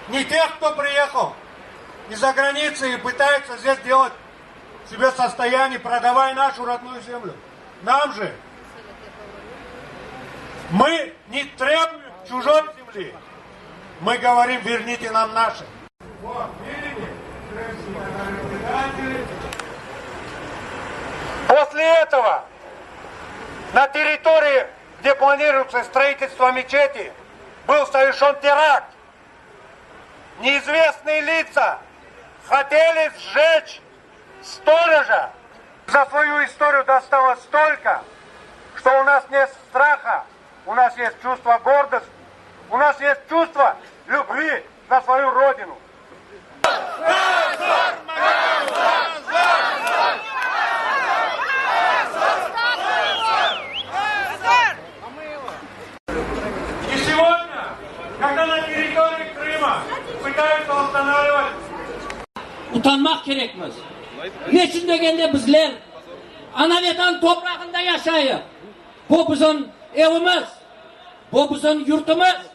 не тех, кто приехал из-за границы и пытается здесь делать себе состояние, продавая нашу родную землю. Нам же мы не требуем чужой земли. Мы говорим, верните нам наши. Вот, видите? После этого на территории, где планируется строительство мечети, был совершен теракт. Неизвестные лица хотели сжечь сторожа. За свою историю досталось столько, что у нас нет страха, у нас есть чувство гордости, у нас есть чувство любви за свою родину. И сегодня, когда на территории Крыма пытаются устанавливать... Utanmak gerekmez. Neçin degende bizler Anavetan toprağında yaşayıp, bu bizim evimiz, bu bizim yurtumuz.